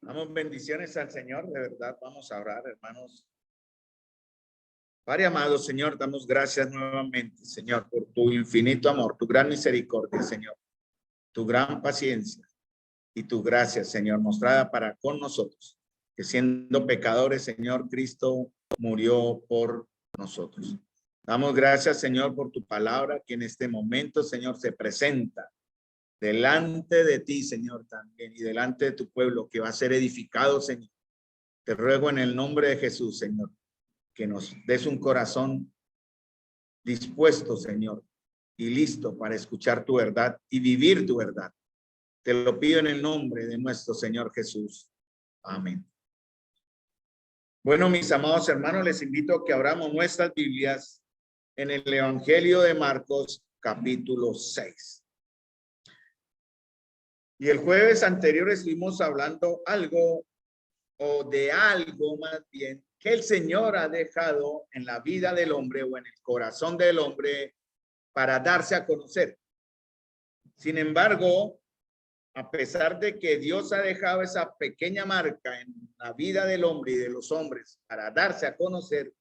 Damos bendiciones al Señor, de verdad. Vamos a orar, hermanos. Padre amado, Señor, damos gracias nuevamente, Señor, por tu infinito amor, tu gran misericordia, Señor, tu gran paciencia y tu gracia, Señor, mostrada para con nosotros, que siendo pecadores, Señor, Cristo murió por nosotros. Damos gracias, Señor, por tu palabra, que en este momento, Señor, se presenta delante de ti, Señor, también, y delante de tu pueblo, que va a ser edificado, Señor. Te ruego en el nombre de Jesús, Señor, que nos des un corazón dispuesto, Señor, y listo para escuchar tu verdad y vivir tu verdad. Te lo pido en el nombre de nuestro Señor Jesús. Amén. Bueno, mis amados hermanos, les invito a que abramos nuestras Biblias en el Evangelio de Marcos, capítulo 6. Y el jueves anterior estuvimos hablando algo, o de algo más bien, que el Señor ha dejado en la vida del hombre o en el corazón del hombre para darse a conocer. Sin embargo, a pesar de que Dios ha dejado esa pequeña marca en la vida del hombre y de los hombres para darse a conocer,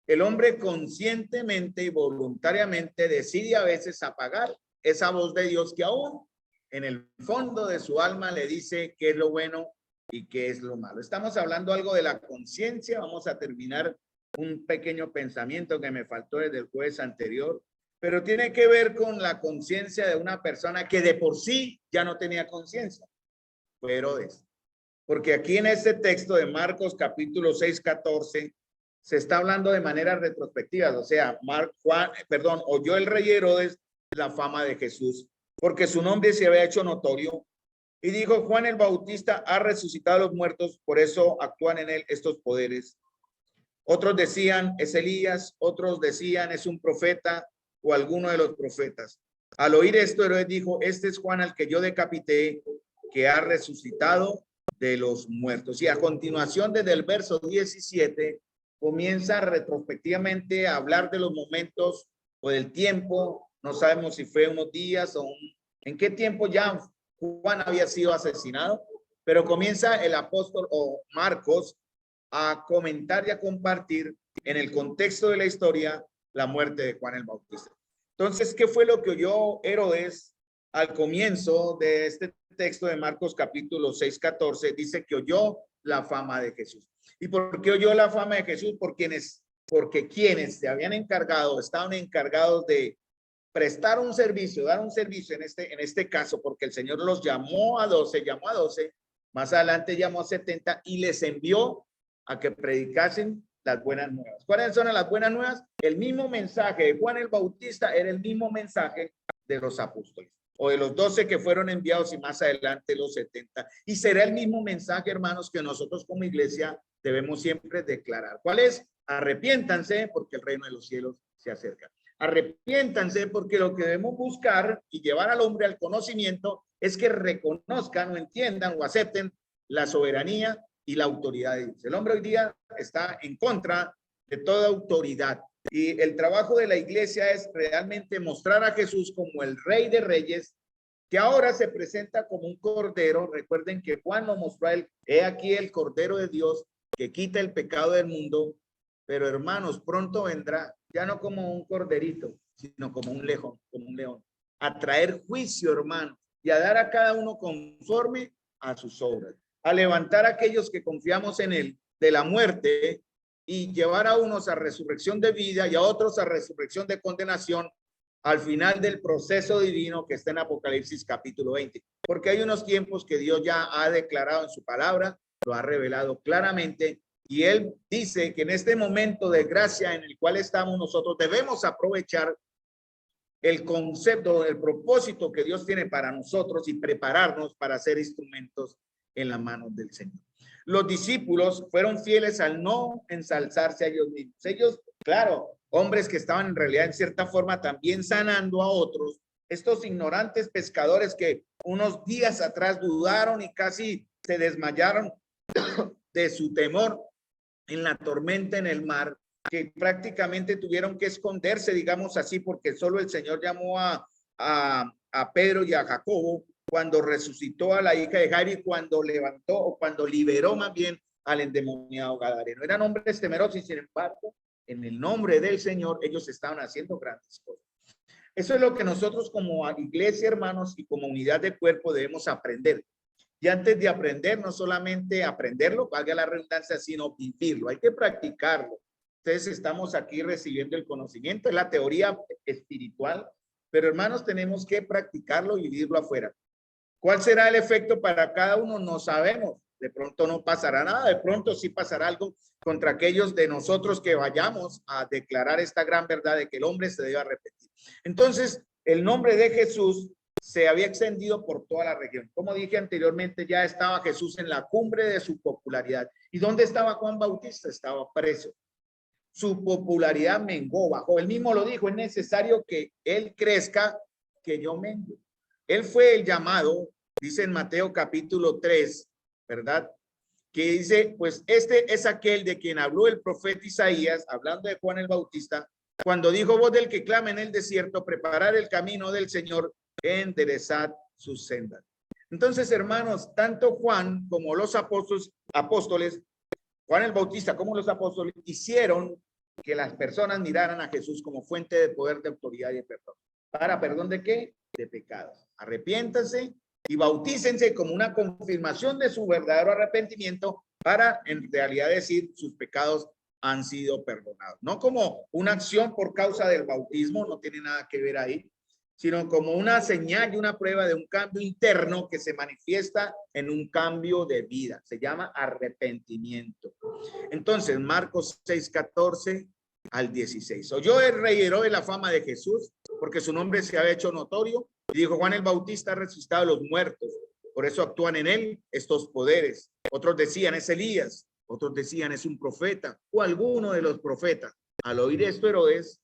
el hombre conscientemente y voluntariamente decide a veces apagar esa voz de Dios que aún en el fondo de su alma le dice qué es lo bueno y qué es lo malo. Estamos hablando algo de la conciencia. Vamos a terminar un pequeño pensamiento que me faltó desde el jueves anterior, pero tiene que ver con la conciencia de una persona que de por sí ya no tenía conciencia. Fue Herodes. Porque aquí en este texto de Marcos capítulo 6, 14, se está hablando de manera retrospectiva. O sea, oyó el rey Herodes la fama de Jesús, porque su nombre se había hecho notorio. Y dijo, Juan el Bautista ha resucitado a los muertos, por eso actúan en él estos poderes. Otros decían, es Elías, otros decían, es un profeta o alguno de los profetas. Al oír esto, Herodes dijo, este es Juan al que yo decapité, que ha resucitado de los muertos. Y a continuación, desde el verso 17, comienza retrospectivamente a hablar de los momentos o del tiempo. No sabemos si fue unos días o en qué tiempo ya Juan había sido asesinado, pero comienza el apóstol o Marcos a comentar y a compartir en el contexto de la historia la muerte de Juan el Bautista. Entonces, ¿qué fue lo que oyó Herodes al comienzo de este texto de Marcos capítulo 6, 14? Dice que oyó la fama de Jesús. ¿Y por qué oyó la fama de Jesús? Porque quienes se habían encargado, estaban encargados de prestar un servicio, dar un servicio en este caso, porque el Señor los llamó a 12, más adelante llamó a 70 y les envió a que predicasen las buenas nuevas. ¿Cuáles son las buenas nuevas? El mismo mensaje de Juan el Bautista era el mismo mensaje de los apóstoles o de los 12 que fueron enviados y más adelante los 70. Y será el mismo mensaje, hermanos, que nosotros como iglesia debemos siempre declarar. ¿Cuál es? Arrepiéntanse porque el reino de los cielos se acerca. Arrepiéntanse porque lo que debemos buscar y llevar al hombre al conocimiento es que reconozcan o entiendan o acepten la soberanía y la autoridad de Dios. El hombre hoy día está en contra de toda autoridad y el trabajo de la iglesia es realmente mostrar a Jesús como el Rey de Reyes, que ahora se presenta como un cordero. Recuerden que Juan lo mostró a él, he aquí el cordero de Dios que quita el pecado del mundo. Pero hermanos, pronto vendrá, ya no como un corderito, sino como un león, a traer juicio, hermano, y a dar a cada uno conforme a sus obras, a levantar a aquellos que confiamos en él de la muerte y llevar a unos a resurrección de vida y a otros a resurrección de condenación al final del proceso divino que está en Apocalipsis capítulo 20. Porque hay unos tiempos que Dios ya ha declarado en su palabra, lo ha revelado claramente. Y él dice que en este momento de gracia en el cual estamos nosotros debemos aprovechar el concepto, el propósito que Dios tiene para nosotros y prepararnos para ser instrumentos en las manos del Señor. Los discípulos fueron fieles al no ensalzarse a ellos mismos. Ellos, claro, hombres que estaban en realidad en cierta forma también sanando a otros, estos ignorantes pescadores que unos días atrás dudaron y casi se desmayaron de su temor en la tormenta en el mar, que prácticamente tuvieron que esconderse, digamos así, porque solo el Señor llamó a Pedro y a Jacobo cuando resucitó a la hija de Jairo y cuando levantó o cuando liberó más bien al endemoniado gadareno. Eran hombres temerosos y sin embargo, en el nombre del Señor, ellos estaban haciendo grandes cosas. Eso es lo que nosotros como iglesia, hermanos, y como unidad de cuerpo debemos aprender. Y antes de aprender, no solamente aprenderlo, valga la redundancia, sino vivirlo. Hay que practicarlo. Entonces estamos aquí recibiendo el conocimiento, es la teoría espiritual, pero hermanos, tenemos que practicarlo y vivirlo afuera. ¿Cuál será el efecto para cada uno? No sabemos. De pronto no pasará nada, de pronto sí pasará algo contra aquellos de nosotros que vayamos a declarar esta gran verdad de que el hombre se debe arrepentir. Entonces, el nombre de Jesús se había extendido por toda la región. Como dije anteriormente, ya estaba Jesús en la cumbre de su popularidad. ¿Y dónde estaba Juan Bautista? Estaba preso. Su popularidad menguó, bajó. Él mismo lo dijo, es necesario que él crezca, que yo mengue. Él fue el llamado, dice en Mateo capítulo 3, ¿verdad? Que dice, pues este es aquel de quien habló el profeta Isaías, hablando de Juan el Bautista, cuando dijo: voz del que clama en el desierto, preparar el camino del Señor, enderezad sus sendas. Entonces, hermanos, tanto Juan como los apóstoles, Juan el Bautista como los apóstoles, hicieron que las personas miraran a Jesús como fuente de poder, de autoridad y de perdón. ¿Para perdón de qué? De pecados. Arrepiéntanse y bautícense como una confirmación de su verdadero arrepentimiento para en realidad decir sus pecados han sido perdonados. No como una acción por causa del bautismo, no tiene nada que ver ahí, sino como una señal y una prueba de un cambio interno que se manifiesta en un cambio de vida. Se llama arrepentimiento. Entonces, Marcos 6:14 al 16. Oyó el rey Herodes la fama de Jesús, porque su nombre se había hecho notorio, y dijo: Juan el Bautista ha resucitado a los muertos, por eso actúan en él estos poderes. Otros decían: es Elías, otros decían: es un profeta, o alguno de los profetas. Al oír esto, Herodes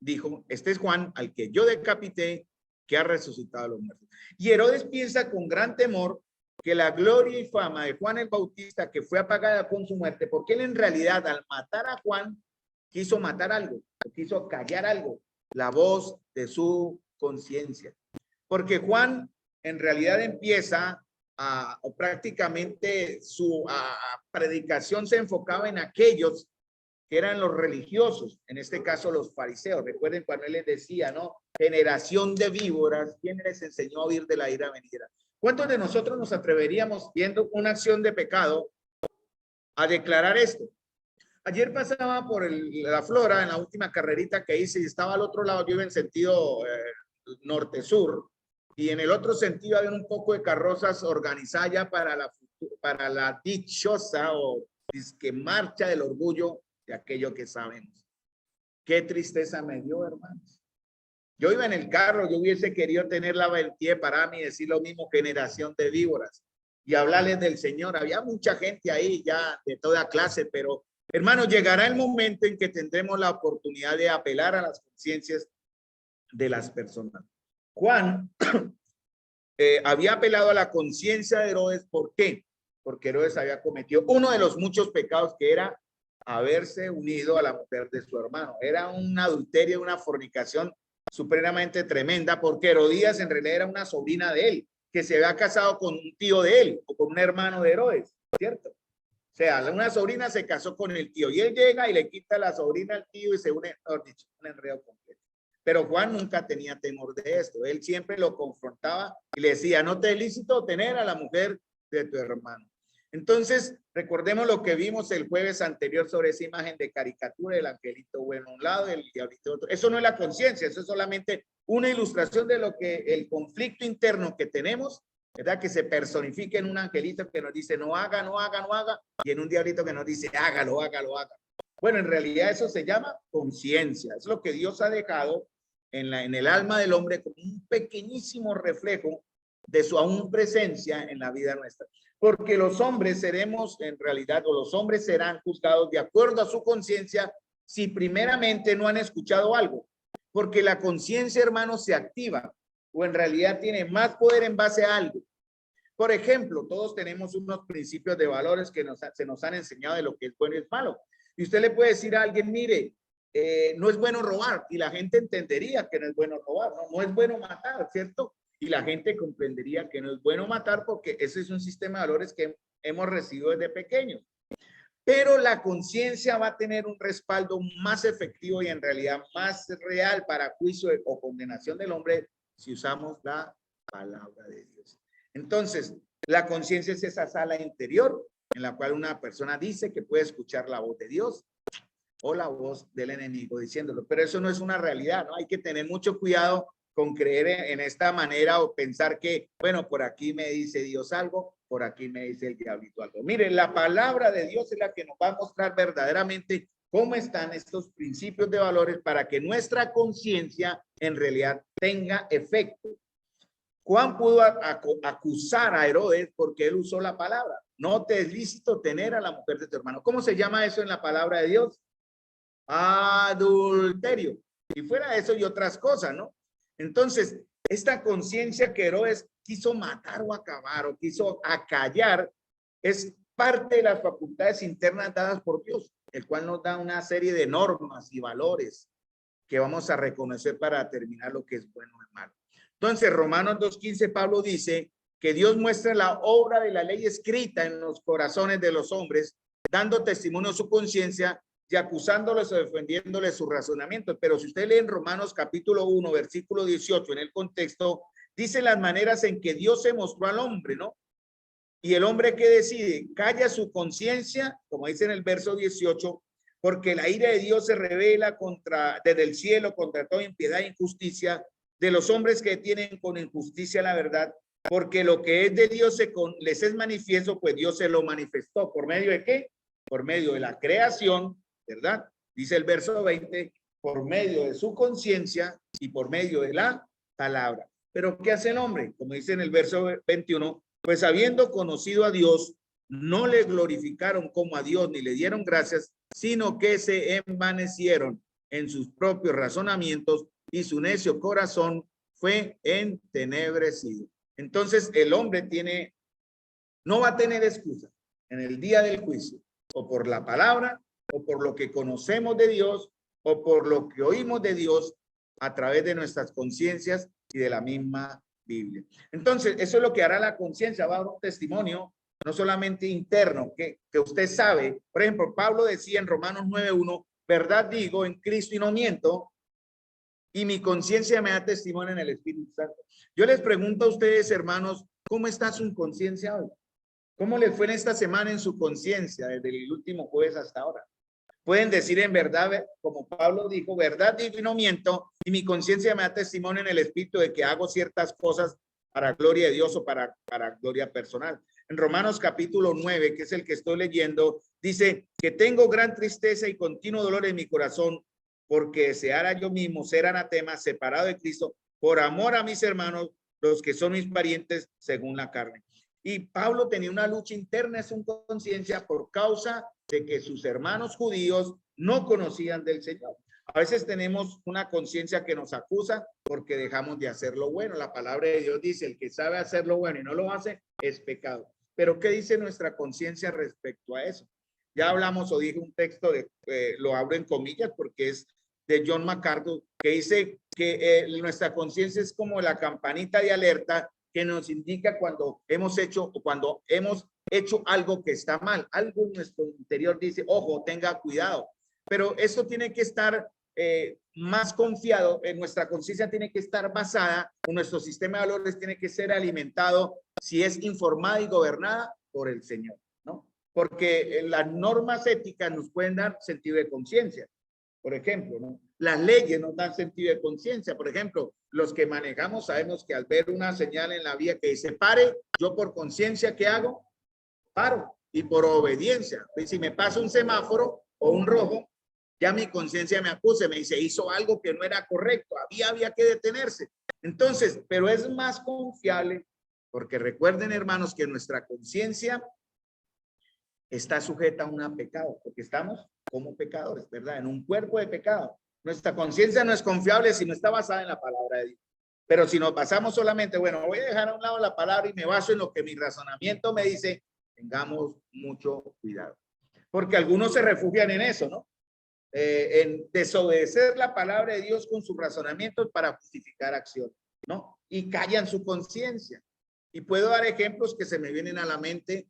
dijo: este es Juan, al que yo decapité, que ha resucitado a los muertos. Y Herodes piensa con gran temor que la gloria y fama de Juan el Bautista, que fue apagada con su muerte, porque él en realidad al matar a Juan quiso matar algo, quiso callar algo, la voz de su conciencia. Porque Juan en realidad empieza o prácticamente su predicación se enfocaba en aquellos que eran los religiosos, en este caso los fariseos. Recuerden cuando él les decía, ¿no? Generación de víboras, ¿quién les enseñó a huir de la ira venidera? ¿Cuántos de nosotros nos atreveríamos, viendo una acción de pecado, a declarar esto? Ayer pasaba por la Flora en la última carrerita que hice y estaba al otro lado, yo iba en sentido norte-sur, y en el otro sentido había un poco de carrozas organizadas ya para la dichosa o disque marcha del orgullo de aquello que sabemos. Qué tristeza me dio, hermanos. Yo iba en el carro, yo hubiese querido tener la valentía para mí y decir lo mismo: generación de víboras, y hablarles del Señor. Había mucha gente ahí ya de toda clase, pero hermanos, llegará el momento en que tendremos la oportunidad de apelar a las conciencias de las personas. Juan había apelado a la conciencia de Herodes. ¿Por qué? Porque Herodes había cometido uno de los muchos pecados, que era haberse unido a la mujer de su hermano. Era un adulterio, una fornicación supremamente tremenda, porque Herodías en realidad era una sobrina de él, que se había casado con un tío de él o con un hermano de Herodes, ¿cierto? O sea, una sobrina se casó con el tío y él llega y le quita la sobrina al tío y se une, mejor dicho, un enredo completo. Pero Juan nunca tenía temor de esto. Él siempre lo confrontaba y le decía: no te es lícito tener a la mujer de tu hermano. Entonces, recordemos lo que vimos el jueves anterior sobre esa imagen de caricatura, el angelito bueno a un lado, el diablito otro. Eso no es la conciencia, eso es solamente una ilustración de lo que el conflicto interno que tenemos, ¿verdad? Que se personifica en un angelito que nos dice: no haga, no haga, no haga, y en un diablito que nos dice: hágalo, hágalo, hágalo. Bueno, en realidad eso se llama conciencia. Es lo que Dios ha dejado en el alma del hombre como un pequeñísimo reflejo de su aún presencia en la vida nuestra. Porque los hombres seremos en realidad, o los hombres serán juzgados de acuerdo a su conciencia, si primeramente no han escuchado algo. Porque la conciencia, hermanos, se activa, o en realidad tiene más poder en base a algo. Por ejemplo, todos tenemos unos principios de valores que se nos han enseñado de lo que es bueno y es malo. Y usted le puede decir a alguien: mire, no es bueno robar, y la gente entendería que no es bueno robar, no es bueno matar, ¿cierto? y la gente comprendería que no es bueno matar porque ese es un sistema de valores que hemos recibido desde pequeños. Pero la conciencia va a tener un respaldo más efectivo y en realidad más real para juicio o condenación del hombre si usamos la palabra de Dios. Entonces, la conciencia es esa sala interior en la cual una persona dice que puede escuchar la voz de Dios o la voz del enemigo diciéndolo, pero eso no es una realidad, ¿no? Hay que tener mucho cuidado con creer en esta manera o pensar que, bueno, por aquí me dice Dios algo, por aquí me dice el diablito algo. Miren, la palabra de Dios es la que nos va a mostrar verdaderamente cómo están estos principios de valores para que nuestra conciencia en realidad tenga efecto. Juan pudo acusar a Herodes porque él usó la palabra. No te es lícito tener a la mujer de tu hermano. ¿Cómo se llama eso en la palabra de Dios? Adulterio. Y fuera de eso y otras cosas, ¿no? Entonces, esta conciencia que Herodes quiso matar o acabar o quiso acallar es parte de las facultades internas dadas por Dios, el cual nos da una serie de normas y valores que vamos a reconocer para determinar lo que es bueno y malo. Entonces, Romanos 2:15, Pablo dice que Dios muestra la obra de la ley escrita en los corazones de los hombres, dando testimonio de su conciencia y acusándoles o defendiéndoles su razonamiento. Pero si usted lee en Romanos capítulo 1, versículo 18, en el contexto, dice las maneras en que Dios se mostró al hombre, ¿no? Y el hombre que decide, calla su conciencia, como dice en el verso 18, porque la ira de Dios se revela desde el cielo contra toda impiedad e injusticia de los hombres que tienen con injusticia la verdad, porque lo que es de Dios les es manifiesto, pues Dios se lo manifestó. ¿Por medio de qué? Por medio de la creación, ¿verdad? Dice el verso 20, por medio de su conciencia y por medio de la palabra. Pero ¿qué hace el hombre? Como dice en el verso 21, pues habiendo conocido a Dios, no le glorificaron como a Dios ni le dieron gracias, sino que se envanecieron en sus propios razonamientos y su necio corazón fue entenebrecido. Entonces el hombre no va a tener excusa en el día del juicio, o por la palabra, o por lo que conocemos de Dios, o por lo que oímos de Dios a través de nuestras conciencias y de la misma Biblia. Entonces, eso es lo que hará la conciencia, va a dar un testimonio, no solamente interno, que usted sabe. Por ejemplo, Pablo decía en Romanos 9:1, verdad digo en Cristo y no miento, y mi conciencia me da testimonio en el Espíritu Santo. Yo les pregunto a ustedes, hermanos, ¿cómo está su conciencia hoy? ¿Cómo les fue en esta semana en su conciencia, desde el último jueves hasta ahora? Pueden decir en verdad, como Pablo dijo, verdad digo y no miento, y mi conciencia me da testimonio en el Espíritu de que hago ciertas cosas para gloria de Dios o para gloria personal. En Romanos capítulo 9, que es el que estoy leyendo, dice que tengo gran tristeza y continuo dolor en mi corazón, porque deseara yo mismo ser anatema, separado de Cristo, por amor a mis hermanos, los que son mis parientes según la carne. Y Pablo tenía una lucha interna en su conciencia por causa de que sus hermanos judíos no conocían del Señor. A veces tenemos una conciencia que nos acusa porque dejamos de hacer lo bueno. La palabra de Dios dice, el que sabe hacer lo bueno y no lo hace, es pecado. Pero ¿qué dice nuestra conciencia respecto a eso? Ya hablamos o dije un texto, lo abro en comillas porque es de John MacArthur, que dice que nuestra conciencia es como la campanita de alerta que nos indica cuando hemos hecho algo que está mal. Algo en nuestro interior dice, ojo, tenga cuidado. Pero esto tiene que estar más confiado, nuestra conciencia tiene que estar basada, nuestro sistema de valores tiene que ser alimentado, si es informada y gobernada por el Señor, ¿no? Porque las normas éticas nos pueden dar sentido de conciencia. Por ejemplo, ¿no? Las leyes nos dan sentido de conciencia. Por ejemplo, los que manejamos sabemos que al ver una señal en la vía que dice pare, yo por conciencia, ¿qué hago? Paro. Y por obediencia. Y si me pasa un semáforo o un rojo, ya mi conciencia me acusa, me dice, hizo algo que no era correcto, había que detenerse. Entonces, pero es más confiable, porque recuerden, hermanos, que nuestra conciencia está sujeta a un pecado, porque estamos como pecadores, ¿verdad? En un cuerpo de pecado. Nuestra conciencia no es confiable si no está basada en la palabra de Dios. Pero si nos basamos solamente, bueno, voy a dejar a un lado la palabra y me baso en lo que mi razonamiento me dice, tengamos mucho cuidado. Porque algunos se refugian en eso, ¿no? En desobedecer la palabra de Dios con sus razonamientos para justificar acciones, ¿no? y callan su conciencia. Y puedo dar ejemplos que se me vienen a la mente,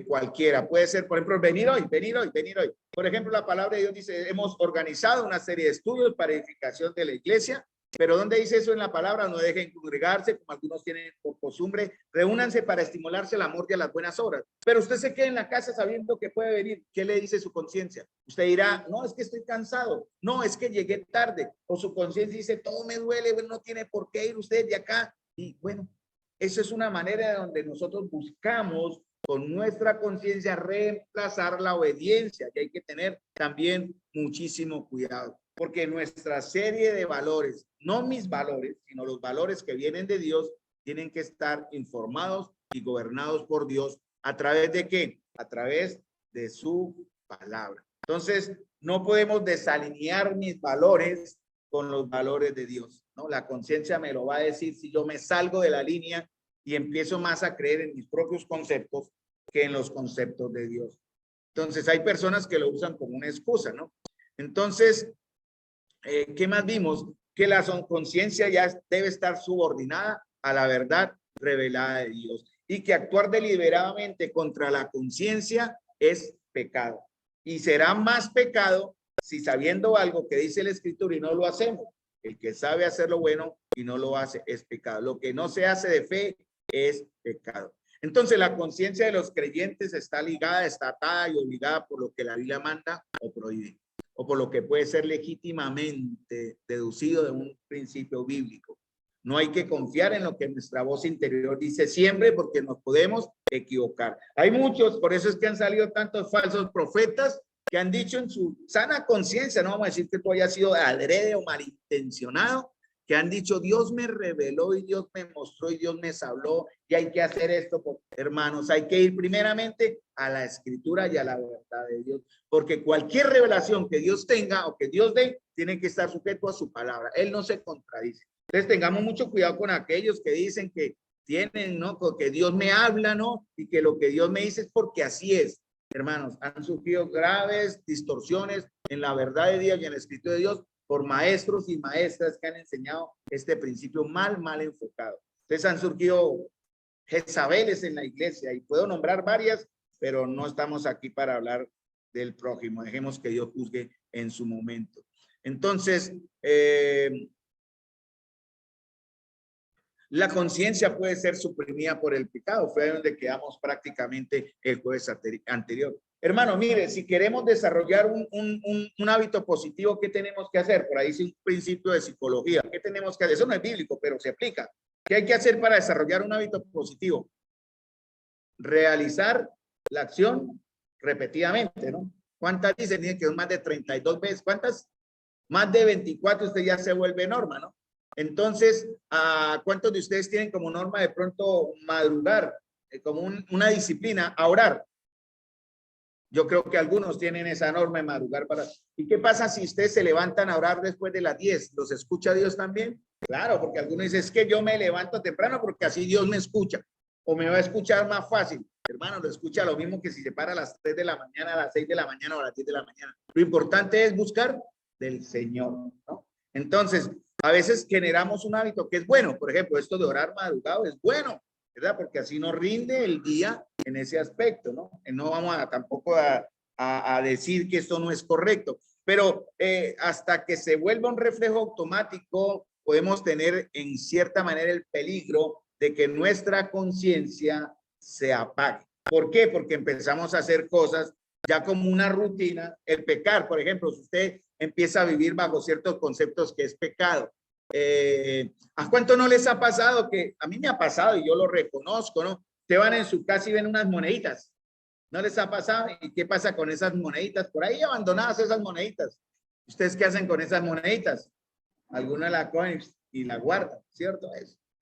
cualquiera. Puede ser, por ejemplo, venir hoy, venir hoy, venir hoy. Por ejemplo, la palabra de Dios dice, hemos organizado una serie de estudios para edificación de la iglesia, pero ¿dónde dice eso en la palabra? No dejen congregarse, como algunos tienen por costumbre, reúnanse para estimularse el amor y a las buenas obras. Pero usted se queda en la casa sabiendo que puede venir. ¿Qué le dice su conciencia? Usted dirá, no, es que estoy cansado, no, es que llegué tarde, o su conciencia dice, todo me duele, bueno, no tiene por qué ir usted de acá. Y bueno, esa es una manera donde nosotros buscamos con nuestra conciencia reemplazar la obediencia, y hay que tener también muchísimo cuidado, porque nuestra serie de valores, no mis valores, sino los valores que vienen de Dios, tienen que estar informados y gobernados por Dios. ¿A través de qué? A través de su palabra. Entonces, no podemos desalinear mis valores con los valores de Dios, ¿no? La conciencia me lo va a decir si yo me salgo de la línea y empiezo más a creer en mis propios conceptos que en los conceptos de Dios. Entonces, hay personas que lo usan como una excusa, ¿no? Entonces, ¿qué más vimos? Que la conciencia ya debe estar subordinada a la verdad revelada de Dios y que actuar deliberadamente contra la conciencia es pecado. Y será más pecado si sabiendo algo que dice la Escritura y no lo hacemos. El que sabe hacer lo bueno y no lo hace es pecado. Lo que no se hace de fe es pecado. Entonces la conciencia de los creyentes está ligada, está atada y obligada por lo que la Biblia manda o prohíbe, o por lo que puede ser legítimamente deducido de un principio bíblico. No hay que confiar en lo que nuestra voz interior dice siempre, porque nos podemos equivocar. Hay muchos, por eso es que han salido tantos falsos profetas que han dicho en su sana conciencia, no vamos a decir que tú hayas sido adrede o malintencionado, que han dicho, Dios me reveló y Dios me mostró y Dios me habló y hay que hacer esto. Hermanos, hay que ir primeramente a la Escritura y a la verdad de Dios, porque cualquier revelación que Dios tenga o que Dios dé, tiene que estar sujeto a su palabra. Él no se contradice. Entonces tengamos mucho cuidado con aquellos que dicen que tienen, ¿no? Que Dios me habla, ¿no? Y que lo que Dios me dice es porque así es. Hermanos, han surgido graves distorsiones en la verdad de Dios y en el Espíritu de Dios por maestros y maestras que han enseñado este principio mal enfocado. Entonces han surgido Jezabeles en la iglesia y puedo nombrar varias, pero no estamos aquí para hablar del prójimo. Dejemos que Dios juzgue en su momento. Entonces, la conciencia puede ser suprimida por el pecado. Fue donde quedamos prácticamente el jueves anterior. Hermano, mire, si queremos desarrollar un hábito positivo, ¿qué tenemos que hacer? Por ahí es un principio de psicología. ¿Qué tenemos que hacer? Eso no es bíblico, pero se aplica. ¿Qué hay que hacer para desarrollar un hábito positivo? Realizar la acción repetidamente, ¿no? ¿Cuántas dicen? Tiene que ser más de 32 veces. ¿Cuántas? Más de 24 usted ya se vuelve norma, ¿no? Entonces, ¿cuántos de ustedes tienen como norma de pronto madrugar, como una disciplina, a orar? Yo creo que algunos tienen esa norma de madrugar para... ¿Y qué pasa si ustedes se levantan a orar después de las 10? ¿Los escucha Dios también? Claro, porque algunos dicen, es que yo me levanto temprano porque así Dios me escucha. O me va a escuchar más fácil. Hermano, lo escucha lo mismo que si se para a las 3 de la mañana, a las 6 de la mañana o a las 10 de la mañana. Lo importante es buscar del Señor, ¿no? Entonces, a veces generamos un hábito que es bueno. Por ejemplo, esto de orar madrugado es bueno, ¿verdad? Porque así nos rinde el día en ese aspecto, ¿no? No vamos tampoco a decir que esto no es correcto, pero hasta que se vuelva un reflejo automático, podemos tener en cierta manera el peligro de que nuestra conciencia se apague. ¿Por qué? Porque empezamos a hacer cosas ya como una rutina. El pecar, por ejemplo, si usted empieza a vivir bajo ciertos conceptos que es pecado. ¿A cuánto no les ha pasado? Que a mí me ha pasado y yo lo reconozco, ¿no? Te van en su casa y ven unas moneditas. ¿No les ha pasado? ¿Y qué pasa con esas moneditas? Por ahí abandonadas esas moneditas. ¿Ustedes qué hacen con esas moneditas? Algunos la cogen y la guardan, ¿cierto?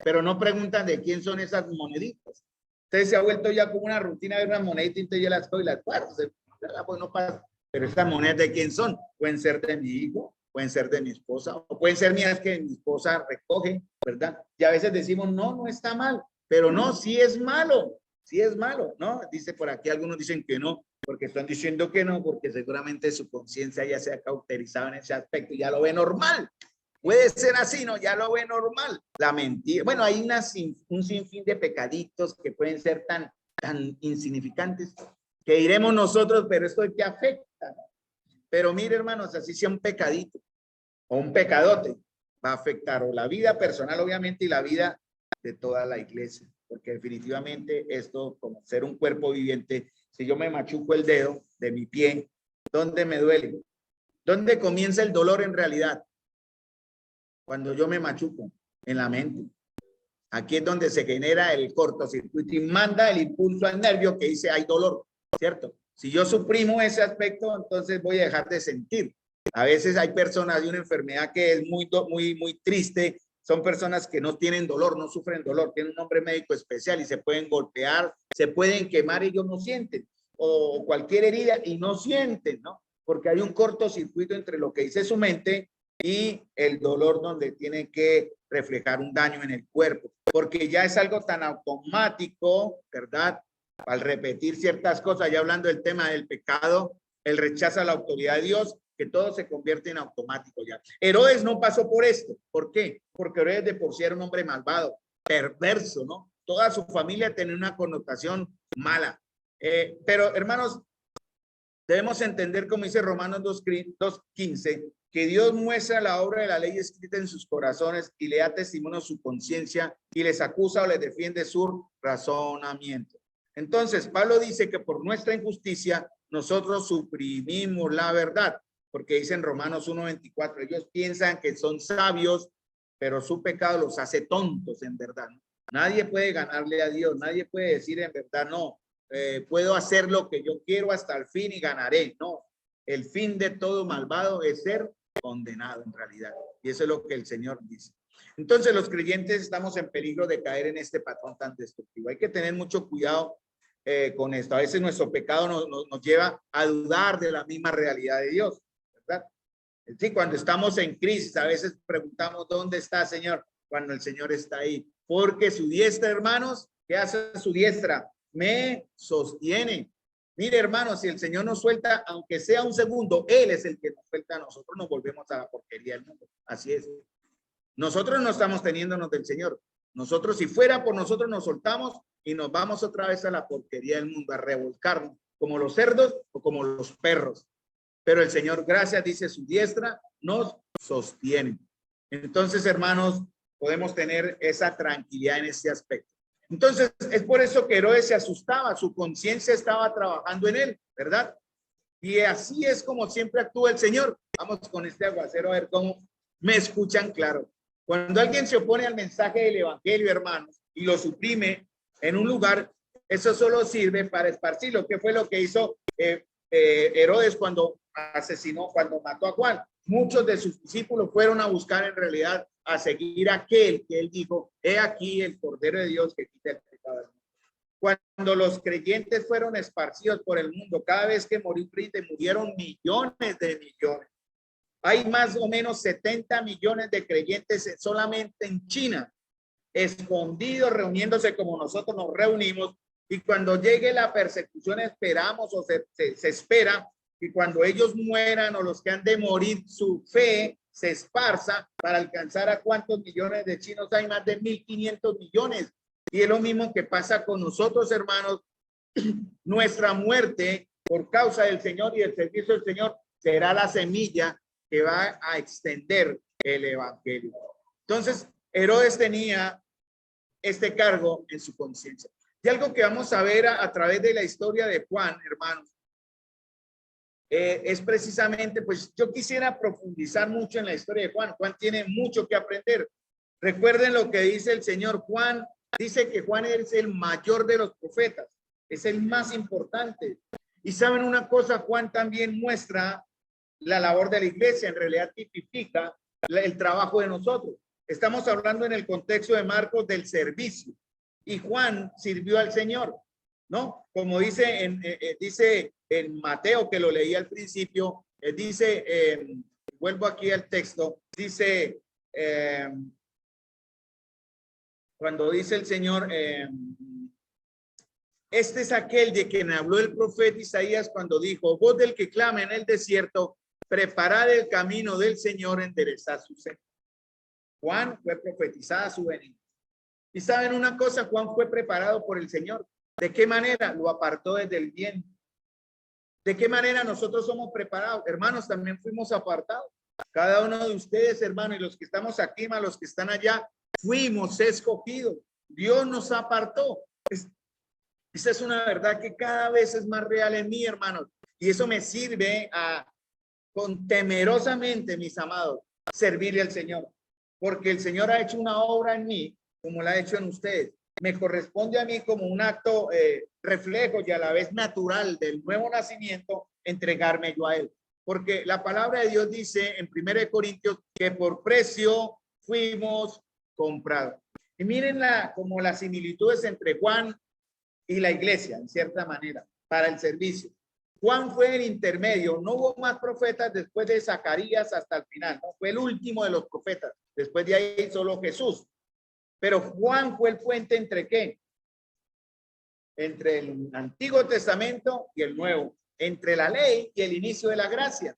Pero no preguntan de quién son esas moneditas. Entonces se ha vuelto ya como una rutina ver unas moneditas y entonces yo las cojo y las guardo. Pues no pasa. Pero estas monedas de quién son? Pueden ser de mi hijo, pueden ser de mi esposa, o pueden ser mías que mi esposa recoge, ¿verdad? Y a veces decimos, no, no está mal, pero no, sí es malo, ¿no? Dice por aquí, algunos dicen que no, porque están diciendo que no, porque seguramente su conciencia ya se ha cauterizado en ese aspecto y ya lo ve normal. Puede ser así, ¿no? Ya lo ve normal. La mentira. Bueno, hay un sinfín de pecaditos que pueden ser tan insignificantes que diremos nosotros, pero esto es que afecta, ¿no? Pero mire, hermanos, así sea un pecadito o un pecadote, va a afectar o la vida personal, obviamente, y la vida de toda la iglesia. Porque definitivamente esto, como ser un cuerpo viviente, si yo me machuco el dedo de mi pie, ¿dónde me duele? ¿Dónde comienza el dolor en realidad? Cuando yo me machuco en la mente. Aquí es donde se genera el cortocircuito y manda el impulso al nervio que dice hay dolor, ¿cierto? Si yo suprimo ese aspecto, entonces voy a dejar de sentir. A veces hay personas de una enfermedad que es muy triste. Son personas que no tienen dolor, no sufren dolor, tienen un nombre médico especial y se pueden golpear, se pueden quemar y ellos no sienten. O cualquier herida y no sienten, ¿no? Porque hay un cortocircuito entre lo que dice su mente y el dolor donde tiene que reflejar un daño en el cuerpo, porque ya es algo tan automático, ¿verdad? Al repetir ciertas cosas, ya hablando del tema del pecado, el rechazo a la autoridad de Dios, que todo se convierte en automático ya. Herodes no pasó por esto. ¿Por qué? Porque Herodes de por sí era un hombre malvado, perverso, ¿no? Toda su familia tenía una connotación mala. Pero hermanos, debemos entender, como dice Romanos 2:15, que Dios muestra la obra de la ley escrita en sus corazones y le da testimonio a su conciencia y les acusa o les defiende su razonamiento. Entonces, Pablo dice que por nuestra injusticia nosotros suprimimos la verdad, porque dice en Romanos 1:24, ellos piensan que son sabios, pero su pecado los hace tontos en verdad. Nadie puede ganarle a Dios, nadie puede decir en verdad, no, puedo hacer lo que yo quiero hasta el fin y ganaré. No, el fin de todo malvado es ser condenado en realidad. Y eso es lo que el Señor dice. Entonces los creyentes estamos en peligro de caer en este patrón tan destructivo. Hay que tener mucho cuidado con esto. A veces nuestro pecado nos lleva a dudar de la misma realidad de Dios, ¿verdad? Sí, cuando estamos en crisis, a veces preguntamos, ¿dónde está, Señor? Cuando el Señor está ahí. Porque su diestra, hermanos, ¿qué hace su diestra? Me sostiene. Mire, hermanos, si el Señor nos suelta, aunque sea un segundo, Él es el que nos suelta a nosotros, nos volvemos a la porquería del mundo. Así es. Nosotros no estamos teniéndonos del Señor. Nosotros, si fuera por nosotros, nos soltamos y nos vamos otra vez a la porquería del mundo, a revolcarnos, como los cerdos o como los perros. Pero el Señor, gracias, dice su diestra, nos sostiene. Entonces, hermanos, podemos tener esa tranquilidad en este aspecto. Entonces, es por eso que Herodes se asustaba, su conciencia estaba trabajando en él, ¿verdad? Y así es como siempre actúa el Señor. Vamos con este aguacero a ver cómo me escuchan claro. Cuando alguien se opone al mensaje del evangelio, hermanos, y lo suprime en un lugar, eso solo sirve para esparcirlo. ¿Qué fue lo que hizo Herodes cuando asesinó, cuando mató a Juan? Muchos de sus discípulos fueron a buscar en realidad a seguir aquel que él dijo, he aquí el Cordero de Dios que quita el pecado del mundo. Cuando los creyentes fueron esparcidos por el mundo, cada vez que murió un creyente, murieron millones de millones. Hay más o menos 70 millones de creyentes solamente en China, escondidos, reuniéndose como nosotros nos reunimos. Y cuando llegue la persecución, esperamos o se espera que cuando ellos mueran o los que han de morir, su fe se esparza para alcanzar a cuántos millones de chinos hay, más de 1.500 millones. Y es lo mismo que pasa con nosotros, hermanos. Nuestra muerte por causa del Señor y el servicio del Señor será la semilla que va a extender el evangelio. Entonces, Herodes tenía este cargo en su conciencia. Y algo que vamos a ver a través de la historia de Juan, hermanos, es precisamente, pues yo quisiera profundizar mucho en la historia de Juan. Juan tiene mucho que aprender. Recuerden lo que dice el Señor. Juan dice que Juan es el mayor de los profetas, es el más importante. Y saben una cosa, Juan también muestra la labor de la iglesia, en realidad tipifica el trabajo de nosotros. Estamos hablando en el contexto de Marcos del servicio. Y Juan sirvió al Señor, ¿no? Como dice en Mateo, que lo leí al principio, vuelvo aquí al texto, dice, cuando dice el Señor, este es aquel de quien habló el profeta Isaías cuando dijo, voz del que clama en el desierto, preparad el camino del Señor, enderezad su senda. Juan fue profetizada su venida. Y saben una cosa, Juan fue preparado por el Señor. ¿De qué manera? Lo apartó desde el bien. ¿De qué manera nosotros somos preparados? Hermanos, también fuimos apartados. Cada uno de ustedes, hermanos, y los que estamos aquí, más los que están allá, fuimos escogidos. Dios nos apartó. Esa es una verdad que cada vez es más real en mí, hermanos. Y eso me sirve con temerosamente, mis amados, servirle al Señor. Porque el Señor ha hecho una obra en mí, como la ha hecho en ustedes. Me corresponde a mí como un acto reflejo y a la vez natural del nuevo nacimiento, entregarme yo a Él. Porque la palabra de Dios dice en 1 Corintios que por precio fuimos comprados. Y miren como las similitudes entre Juan y la iglesia, en cierta manera, para el servicio. Juan fue el intermedio, no hubo más profetas después de Zacarías hasta el final, ¿no? Fue el último de los profetas, después de ahí solo Jesús. Pero Juan fue el puente entre ¿qué? Entre el Antiguo Testamento y el Nuevo, entre la ley y el inicio de la gracia.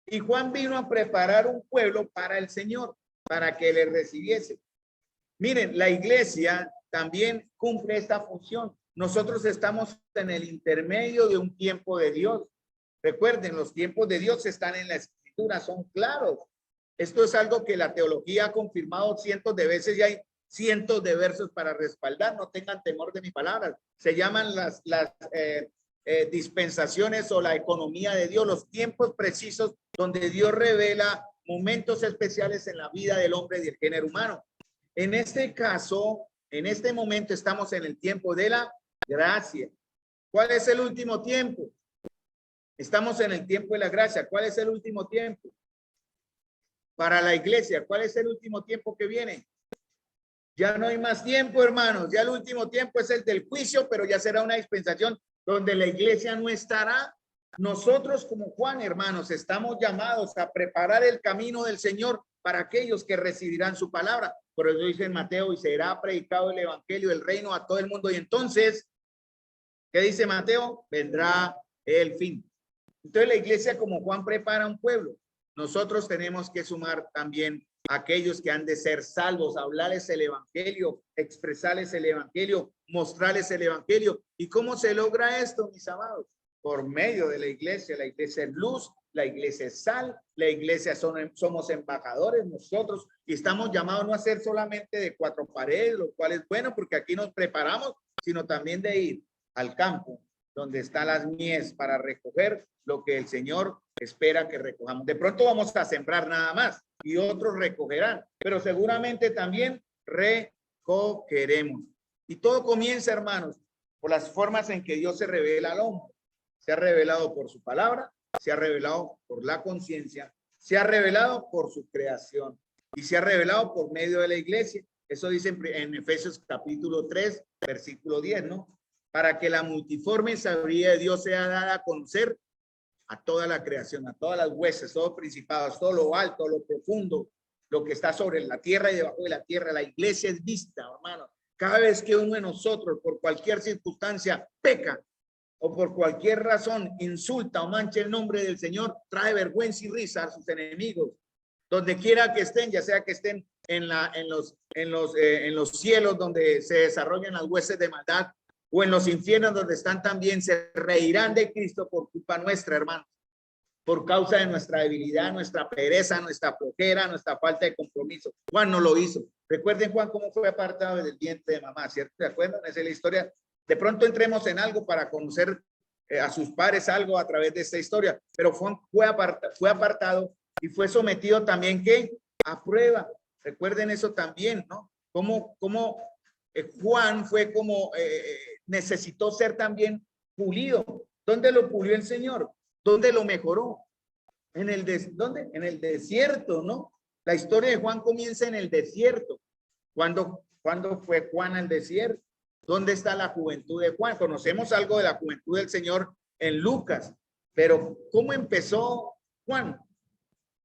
Y Juan vino a preparar un pueblo para el Señor, para que le recibiese. Miren, la iglesia también cumple esta función. Nosotros estamos en el intermedio de un tiempo de Dios. Recuerden, los tiempos de Dios están en la Escritura, son claros. Esto es algo que la teología ha confirmado cientos de veces y hay cientos de versos para respaldar. No tengan temor de mis palabras. Se llaman las dispensaciones o la economía de Dios, los tiempos precisos donde Dios revela momentos especiales en la vida del hombre y del género humano. En este caso, en este momento estamos en el tiempo de la gracia. ¿Cuál es el último tiempo? Estamos en el tiempo de la gracia. ¿Cuál es el último tiempo? Para la iglesia, ¿cuál es el último tiempo que viene? Ya no hay más tiempo, hermanos. Ya el último tiempo es el del juicio, pero ya será una dispensación donde la iglesia no estará. Nosotros como Juan, hermanos, estamos llamados a preparar el camino del Señor para aquellos que recibirán su palabra. Por eso dice en Mateo, y será predicado el evangelio del reino a todo el mundo. Y entonces, ¿qué dice Mateo? Vendrá el fin. Entonces la iglesia como Juan prepara un pueblo. Nosotros tenemos que sumar también a aquellos que han de ser salvos, hablarles el evangelio, expresarles el evangelio, mostrarles el evangelio. ¿Y cómo se logra esto, mis amados? Por medio de la iglesia. La iglesia es luz, la iglesia es sal, la iglesia somos embajadores nosotros y estamos llamados no a ser solamente de cuatro paredes, lo cual es bueno porque aquí nos preparamos, sino también de ir al campo donde están las mies para recoger lo que el Señor espera que recojamos. De pronto vamos a sembrar nada más y otros recogerán, pero seguramente también recogeremos. Y todo comienza, hermanos, por las formas en que Dios se revela al hombre. Se ha revelado por su palabra, se ha revelado por la conciencia, se ha revelado por su creación y se ha revelado por medio de la iglesia. Eso dice en Efesios capítulo 3, versículo 10, ¿no? Para que la multiforme sabiduría de Dios sea dada a conocer a toda la creación, a todas las huestes, todos los principados, todo lo alto, lo profundo, lo que está sobre la tierra y debajo de la tierra. La iglesia es vista, hermano. Cada vez que uno de nosotros, por cualquier circunstancia, peca o por cualquier razón insulta o mancha el nombre del Señor, trae vergüenza y risa a sus enemigos. Donde quiera que estén, ya sea que estén en los cielos donde se desarrollan las huestes de maldad, o en los infiernos donde están también, se reirán de Cristo por culpa nuestra, hermano, por causa de nuestra debilidad, nuestra pereza, nuestra flojera, nuestra falta de compromiso. Juan no lo hizo. Recuerden Juan cómo fue apartado del vientre de mamá, ¿cierto? ¿Se acuerdan? Esa es la historia. De pronto entremos en algo para conocer a sus padres algo a través de esta historia, pero Juan fue apartado y fue sometido también ¿qué? A prueba. Recuerden eso también, ¿no? Cómo Juan fue como necesitó ser también pulido. ¿Dónde lo pulió el Señor? ¿Dónde lo mejoró? ¿Dónde? En el desierto, ¿no? La historia de Juan comienza en el desierto. ¿Cuándo fue Juan al desierto? ¿Dónde está la juventud de Juan? Conocemos algo de la juventud del Señor en Lucas, pero ¿cómo empezó Juan?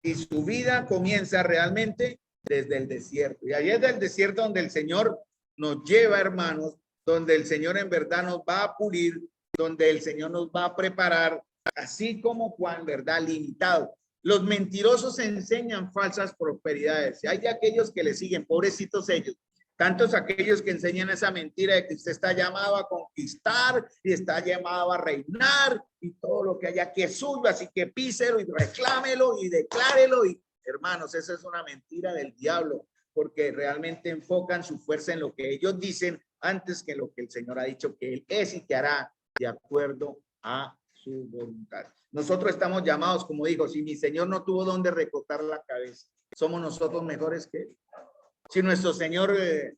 Y su vida comienza realmente desde el desierto. Y ahí es del desierto donde el Señor nos lleva, hermanos, donde el Señor en verdad nos va a pulir, donde el Señor nos va a preparar, así como Juan, ¿verdad? Limitado. Los mentirosos enseñan falsas prosperidades. Hay de aquellos que le siguen, pobrecitos ellos. Tantos aquellos que enseñan esa mentira de que usted está llamado a conquistar y está llamado a reinar y todo lo que haya aquí es suyo, así que píselo y reclámelo y declárelo. Y hermanos, esa es una mentira del diablo, porque realmente enfocan su fuerza en lo que ellos dicen antes que lo que el Señor ha dicho que Él es y que hará de acuerdo a su voluntad. Nosotros estamos llamados, como digo, si mi Señor no tuvo donde recortar la cabeza, ¿somos nosotros mejores que Él? Si nuestro Señor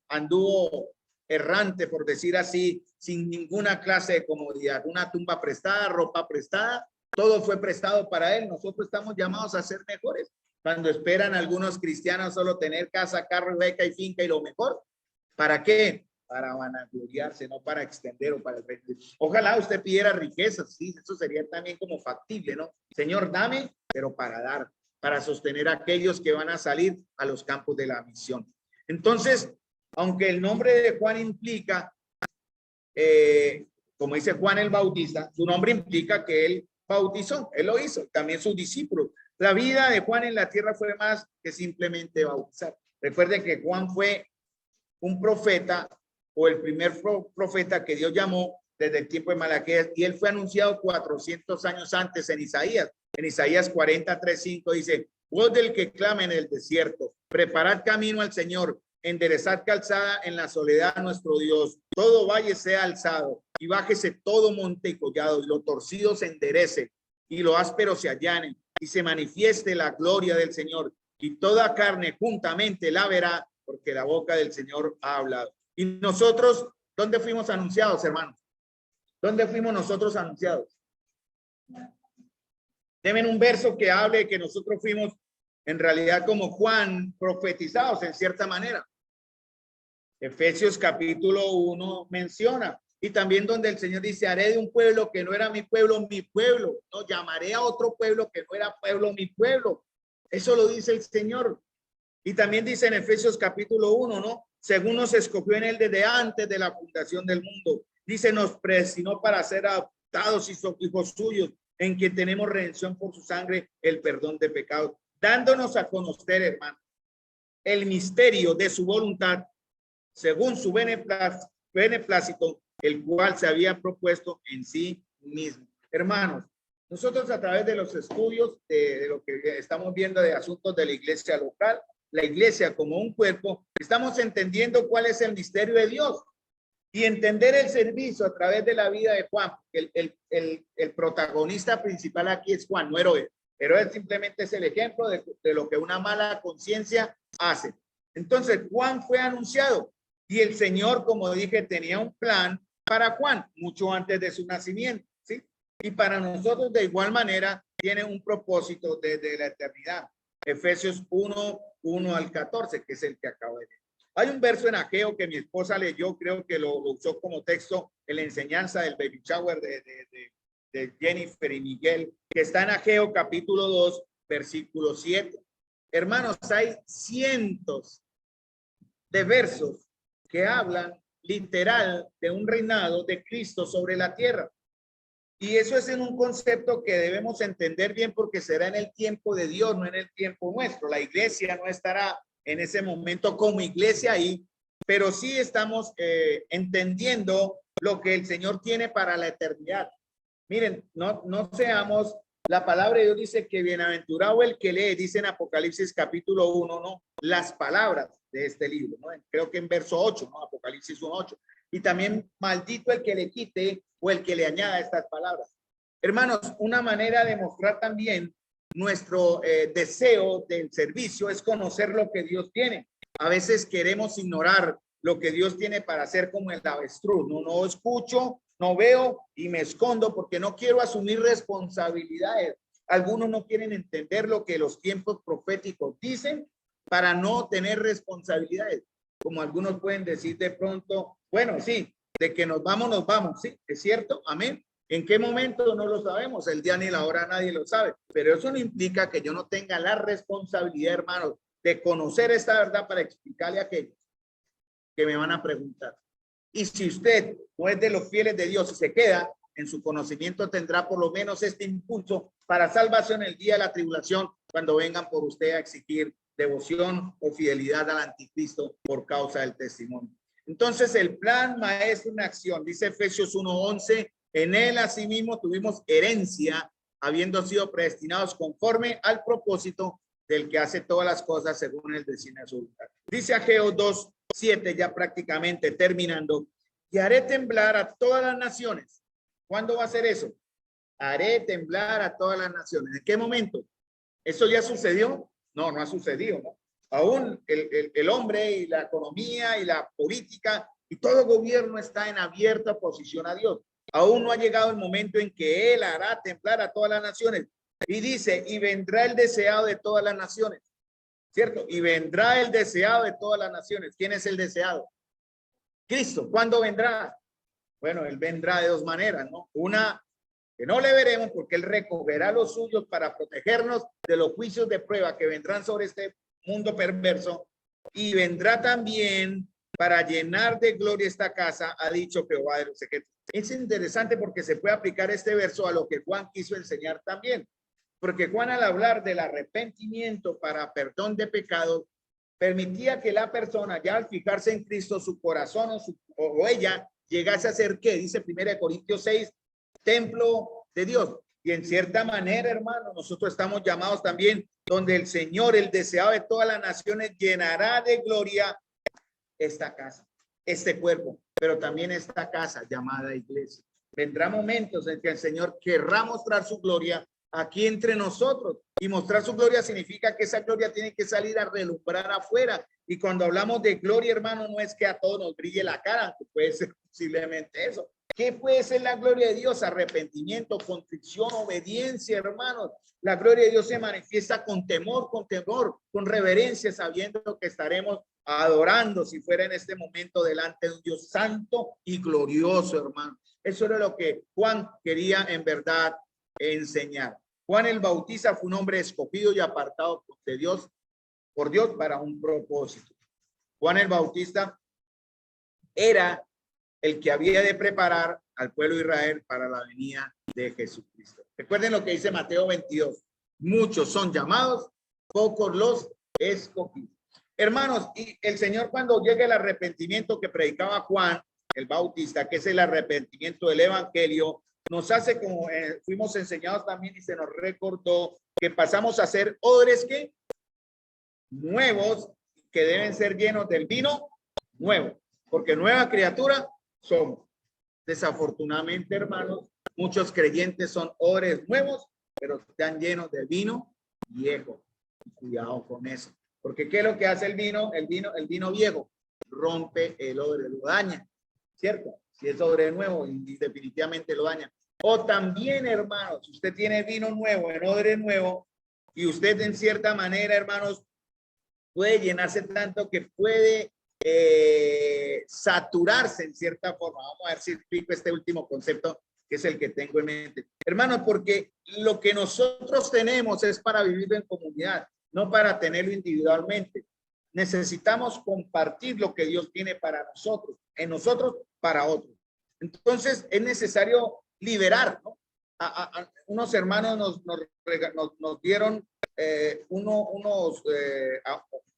anduvo errante, por decir así, sin ninguna clase de comodidad, una tumba prestada, ropa prestada, todo fue prestado para Él. Nosotros estamos llamados a ser mejores. Cuando esperan algunos cristianos solo tener casa, carro, beca y finca y lo mejor, ¿para qué? Para vanagloriarse, no para extender o para el reino. Ojalá usted pidiera riquezas, sí, eso sería también como factible, ¿no? Señor, dame, pero para dar, para sostener a aquellos que van a salir a los campos de la misión. Entonces, aunque el nombre de Juan implica, como dice Juan el Bautista, su nombre implica que él bautizó, él lo hizo, también sus discípulos. La vida de Juan en la tierra fue más que simplemente bautizar. Recuerden que Juan fue un profeta o el primer profeta que Dios llamó desde el tiempo de Malaquías, y él fue anunciado 400 años antes en Isaías. En Isaías 43:5 dice: voz del que clama en el desierto, preparad camino al Señor, enderezad calzada en la soledad a nuestro Dios. Todo valle sea alzado y bájese todo monte y collado, y lo torcido se enderece y lo áspero se allane, y se manifieste la gloria del Señor, y toda carne juntamente la verá, porque la boca del Señor ha hablado. Y nosotros, ¿dónde fuimos anunciados, hermanos? ¿Dónde fuimos nosotros anunciados? Deben un verso que hable que nosotros fuimos en realidad como Juan profetizados en cierta manera. Efesios capítulo 1 menciona, y también donde el Señor dice: haré de un pueblo que no era mi pueblo, no llamaré a otro pueblo que no era pueblo, mi pueblo. Eso lo dice el Señor. Y también dice en Efesios capítulo 1, ¿no? Según nos escogió en él desde antes de la fundación del mundo. Dice, nos predestinó para ser adoptados hijos suyos, en quien tenemos redención por su sangre, el perdón de pecados, dándonos a conocer, hermano, el misterio de su voluntad, según su beneplácito, el cual se había propuesto en sí mismo. Hermanos, nosotros a través de los estudios de lo que estamos viendo de asuntos de la iglesia local, la iglesia como un cuerpo, estamos entendiendo cuál es el misterio de Dios y entender el servicio a través de la vida de Juan. El protagonista principal aquí es Juan, no Herodes. Herodes simplemente es el ejemplo de lo que una mala conciencia hace. Entonces Juan fue anunciado y el Señor, como dije, tenía un plan para Juan mucho antes de su nacimiento, ¿sí? Y para nosotros de igual manera tiene un propósito desde la eternidad. Efesios 1 al 14, que es el que acabo de leer. Hay un verso en Ageo que mi esposa leyó, creo que lo usó como texto en la enseñanza del baby shower de Jennifer y Miguel, que está en Ageo capítulo 2, versículo 7. Hermanos, hay cientos de versos que hablan literal de un reinado de Cristo sobre la tierra. Y eso es en un concepto que debemos entender bien, porque será en el tiempo de Dios, no en el tiempo nuestro. La iglesia no estará en ese momento como iglesia ahí, pero sí estamos entendiendo lo que el Señor tiene para la eternidad. Miren, no seamos, la palabra de Dios dice que bienaventurado el que lee, dice en Apocalipsis capítulo 1, ¿no? Las palabras de este libro, ¿no? Creo que en verso 8, ¿no? Apocalipsis 1:8. Y también maldito el que le quite o el que le añada estas palabras. Hermanos, una manera de mostrar también nuestro deseo del servicio es conocer lo que Dios tiene. A veces queremos ignorar lo que Dios tiene para hacer, como el avestruz. No escucho, no veo y me escondo porque no quiero asumir responsabilidades. Algunos no quieren entender lo que los tiempos proféticos dicen para no tener responsabilidades. Como algunos pueden decir de pronto, bueno, sí, de que nos vamos, sí, es cierto, amén. ¿En qué momento? No lo sabemos, el día ni la hora nadie lo sabe, pero eso no implica que yo no tenga la responsabilidad, hermanos, de conocer esta verdad para explicarle a aquellos que me van a preguntar. Y si usted no es de los fieles de Dios y se queda, en su conocimiento tendrá por lo menos este impulso para salvación el día de la tribulación, cuando vengan por usted a exigir devoción o fidelidad al anticristo por causa del testimonio. Entonces, el plan maestro en acción, dice Efesios 1:11, en él asimismo tuvimos herencia, habiendo sido predestinados conforme al propósito del que hace todas las cosas según el designio de su voluntad. Dice Ageo 2:7, ya prácticamente terminando, y haré temblar a todas las naciones. ¿Cuándo va a ser eso? Haré temblar a todas las naciones. ¿En qué momento? ¿Eso ya sucedió? No, no ha sucedido, ¿no? Aún el hombre y la economía y la política y todo gobierno está en abierta oposición a Dios. Aún no ha llegado el momento en que Él hará temblar a todas las naciones. Y dice, y vendrá el deseado de todas las naciones, ¿cierto? Y vendrá el deseado de todas las naciones. ¿Quién es el deseado? Cristo. ¿Cuándo vendrá? Bueno, Él vendrá de dos maneras, ¿no? Una, que no le veremos porque Él recogerá los suyos para protegernos de los juicios de prueba que vendrán sobre este mundo perverso, y vendrá también para llenar de gloria esta casa, ha dicho Jehová de los ejércitos. Es interesante porque se puede aplicar este verso a lo que Juan quiso enseñar también, porque Juan, al hablar del arrepentimiento para perdón de pecados, permitía que la persona, ya al fijarse en Cristo, su corazón o ella llegase a ser, ¿qué? Dice 1 Corintios 6, templo de Dios. Y en cierta manera, hermano, nosotros estamos llamados también, donde el Señor, el deseado de todas las naciones, llenará de gloria esta casa, este cuerpo, pero también esta casa llamada iglesia. Vendrá momentos en que el Señor querrá mostrar su gloria aquí entre nosotros, y mostrar su gloria significa que esa gloria tiene que salir a relumbrar afuera. Y cuando hablamos de gloria, hermano, no es que a todos nos brille la cara, que puede ser posiblemente eso. ¿Qué puede ser la gloria de Dios? Arrepentimiento, contrición, obediencia, hermanos. La gloria de Dios se manifiesta con temor, con reverencia, sabiendo que estaremos adorando, si fuera en este momento, delante de un Dios santo y glorioso, hermano. Eso era lo que Juan quería en verdad enseñar. Juan el Bautista fue un hombre escogido y apartado de Dios, por Dios, para un propósito. Juan el Bautista era el que había de preparar al pueblo de Israel para la venida de Jesucristo. Recuerden lo que dice Mateo 22. Muchos son llamados, pocos los escogidos. Hermanos, y el Señor, cuando llegue el arrepentimiento que predicaba Juan el Bautista, que es el arrepentimiento del evangelio, nos hace como fuimos enseñados también, y se nos recordó que pasamos a ser odres que nuevos, que deben ser llenos del vino nuevo, porque nueva criatura somos. Desafortunadamente, hermanos, muchos creyentes son odres nuevos, pero están llenos de vino viejo. Cuidado con eso, porque ¿qué es lo que hace el vino? El vino viejo rompe el odre, lo daña, ¿cierto? Si es odre nuevo, y definitivamente lo daña. O también, hermanos, si usted tiene vino nuevo en odre nuevo, y usted en cierta manera, hermanos, puede llenarse tanto que puede saturarse en cierta forma. Vamos a ver si explico este último concepto, que es el que tengo en mente. Hermanos, porque lo que nosotros tenemos es para vivir en comunidad, no para tenerlo individualmente. Necesitamos compartir lo que Dios tiene para nosotros, en nosotros para otros. Entonces es necesario liberar, ¿no? Unos hermanos nos dieron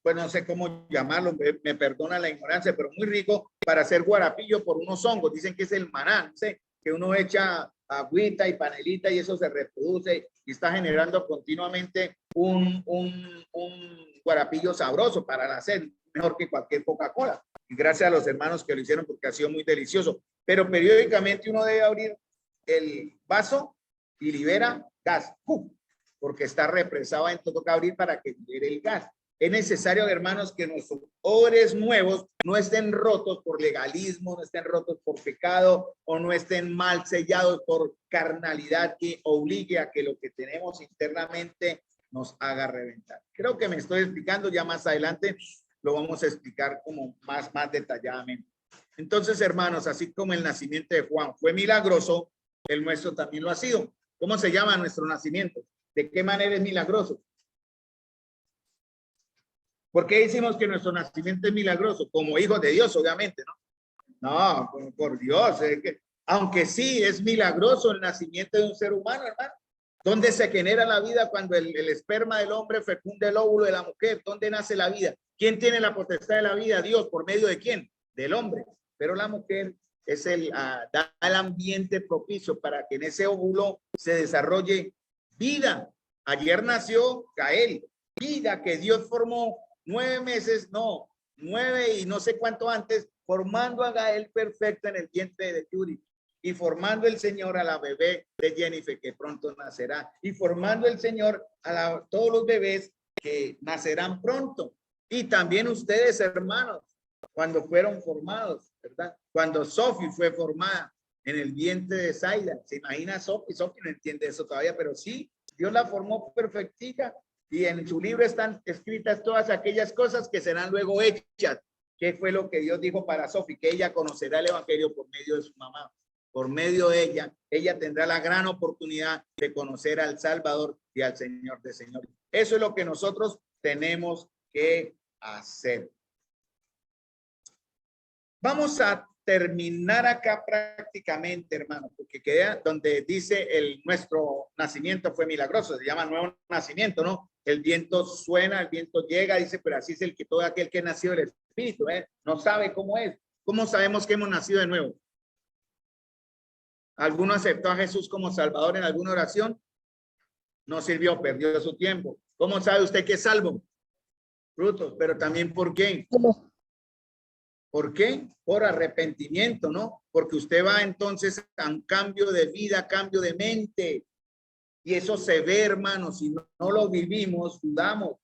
pues no sé cómo llamarlo, me perdona la ignorancia, pero muy rico para hacer guarapillo por unos hongos. Dicen que es el maná, no sé, que uno echa agüita y panelita y eso se reproduce y está generando continuamente un guarapillo sabroso para la sed, mejor que cualquier Coca-Cola. Y gracias a los hermanos que lo hicieron, porque ha sido muy delicioso. Pero periódicamente uno debe abrir el vaso y libera gas, porque está represado, entonces toca abrir para que libere el gas. Es necesario, hermanos, que nuestros odres nuevos no estén rotos por legalismo, no estén rotos por pecado, o no estén mal sellados por carnalidad que obligue a que lo que tenemos internamente nos haga reventar. Creo que me estoy explicando, ya más adelante lo vamos a explicar como más detalladamente. Entonces, hermanos, así como el nacimiento de Juan fue milagroso, el nuestro también lo ha sido. ¿Cómo se llama nuestro nacimiento? ¿De qué manera es milagroso? ¿Por qué decimos que nuestro nacimiento es milagroso? Como hijos de Dios, obviamente, ¿no? No, por Dios, es que Aunque sí es milagroso el nacimiento de un ser humano, hermano. ¿Dónde se genera la vida cuando el esperma del hombre fecunda el óvulo de la mujer? ¿Dónde nace la vida? ¿Quién tiene la potestad de la vida? Dios. ¿Por medio de quién? Del hombre. Pero la mujer es da el ambiente propicio para que en ese óvulo se desarrolle vida. Ayer nació Gael, vida que Dios formó 9 meses, no, 9 y no sé cuánto antes, formando a Gael perfecto en el vientre de Yuri y formando el Señor a la bebé de Jennifer que pronto nacerá y formando el Señor a todos los bebés que nacerán pronto. Y también ustedes, hermanos, cuando fueron formados, ¿verdad? Cuando Sophie fue formada en el vientre de Zaida. ¿Se imagina Sophie? Sophie no entiende eso todavía, pero sí, Dios la formó perfectica y en su libro están escritas todas aquellas cosas que serán luego hechas. ¿Qué fue lo que Dios dijo para Sophie? Que ella conocerá el evangelio por medio de su mamá. Por medio de ella tendrá la gran oportunidad de conocer al Salvador y al Señor de señores. Eso es lo que nosotros tenemos que hacer. Vamos a terminar acá prácticamente, hermano, porque queda donde dice nuestro nacimiento fue milagroso, se llama nuevo nacimiento, ¿no? El viento suena, el viento llega, dice, pero así es todo aquel que nació del Espíritu, ¿eh? No sabe cómo es. ¿Cómo sabemos que hemos nacido de nuevo? ¿Alguno aceptó a Jesús como Salvador en alguna oración? No sirvió, perdió su tiempo. ¿Cómo sabe usted que es salvo? Frutos, pero también ¿por qué? ¿Por qué? Por arrepentimiento, ¿no? Porque usted va entonces a un cambio de vida, cambio de mente. Y eso se ve, hermanos, si no lo vivimos, dudamos.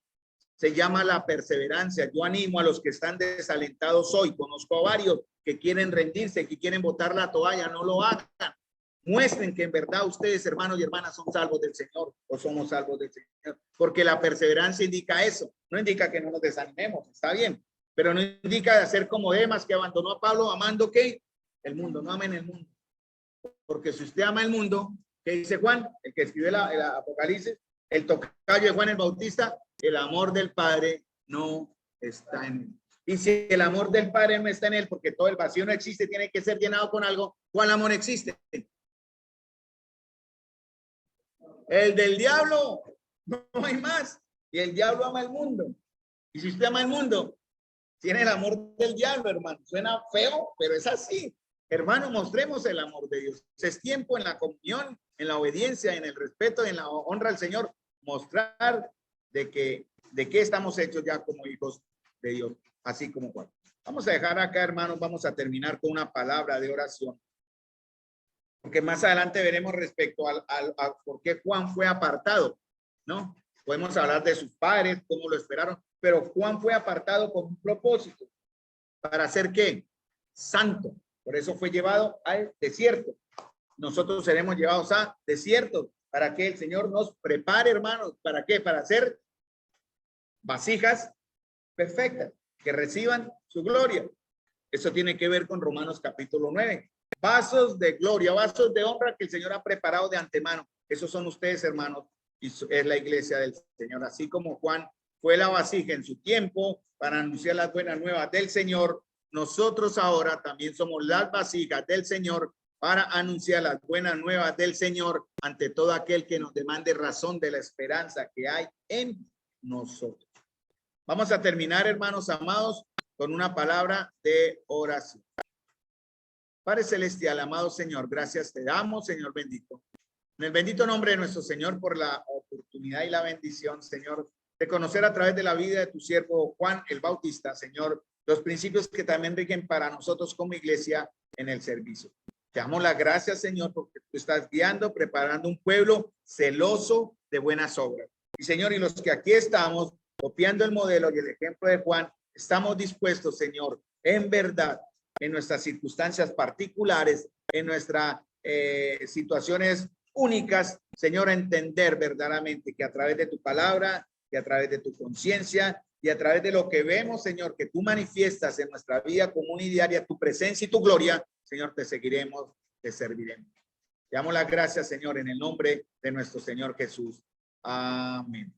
Se llama la perseverancia. Yo animo a los que están desalentados hoy. Conozco a varios que quieren rendirse, que quieren botar la toalla. No lo hagan. Muestren que en verdad ustedes, hermanos y hermanas, son salvos del Señor o somos salvos del Señor. Porque la perseverancia indica eso. No indica que no nos desanimemos. Está bien. Pero no indica de hacer como Demas, que abandonó a Pablo amando ¿qué? El mundo. No amen el mundo. Porque si usted ama el mundo, ¿qué dice Juan? El que escribe el Apocalipsis, el tocayo de Juan el Bautista, el amor del Padre no está en él. Y si el amor del Padre no está en él, porque todo el vacío no existe, tiene que ser llenado con algo, ¿cuál amor existe? El del diablo. No hay más. Y el diablo ama el mundo. Y si usted ama el mundo, tiene el amor del diablo, hermano. Suena feo, pero es así. Hermano, mostremos el amor de Dios. Es tiempo en la comunión, en la obediencia, en el respeto, en la honra al Señor, mostrar de qué estamos hechos ya como hijos de Dios, así como Juan. Vamos a dejar acá, hermanos, vamos a terminar con una palabra de oración. Porque más adelante veremos respecto a por qué Juan fue apartado, ¿no? Podemos hablar de sus padres, cómo lo esperaron, pero Juan fue apartado con un propósito. ¿Para hacer qué? Santo. Por eso fue llevado al desierto. Nosotros seremos llevados a desiertos para que el Señor nos prepare, hermanos. ¿Para qué? Para hacer vasijas perfectas que reciban su gloria. Eso tiene que ver con Romanos capítulo 9. Vasos de gloria, vasos de honra que el Señor ha preparado de antemano. Esos son ustedes, hermanos, y es la iglesia del Señor. Así como Juan fue la vasija en su tiempo para anunciar las buenas nuevas del Señor, nosotros ahora también somos las vasijas del Señor para anunciar las buenas nuevas del Señor ante todo aquel que nos demande razón de la esperanza que hay en nosotros. Vamos a terminar, hermanos amados, con una palabra de oración. Padre celestial, amado Señor, gracias te damos, Señor bendito. En el bendito nombre de nuestro Señor por la oportunidad y la bendición, Señor, de conocer a través de la vida de tu siervo Juan el Bautista, Señor, los principios que también rigen para nosotros como iglesia en el servicio. Te damos las gracias, Señor, porque tú estás guiando, preparando un pueblo celoso de buenas obras. Y Señor, y los que aquí estamos, copiando el modelo y el ejemplo de Juan, estamos dispuestos, Señor, en verdad, en nuestras circunstancias particulares, en nuestras situaciones únicas, Señor, a entender verdaderamente que a través de tu palabra, que a través de tu conciencia y a través de lo que vemos, Señor, que tú manifiestas en nuestra vida común y diaria, tu presencia y tu gloria, Señor, te seguiremos, te serviremos. Te damos las gracias, Señor, en el nombre de nuestro Señor Jesús. Amén.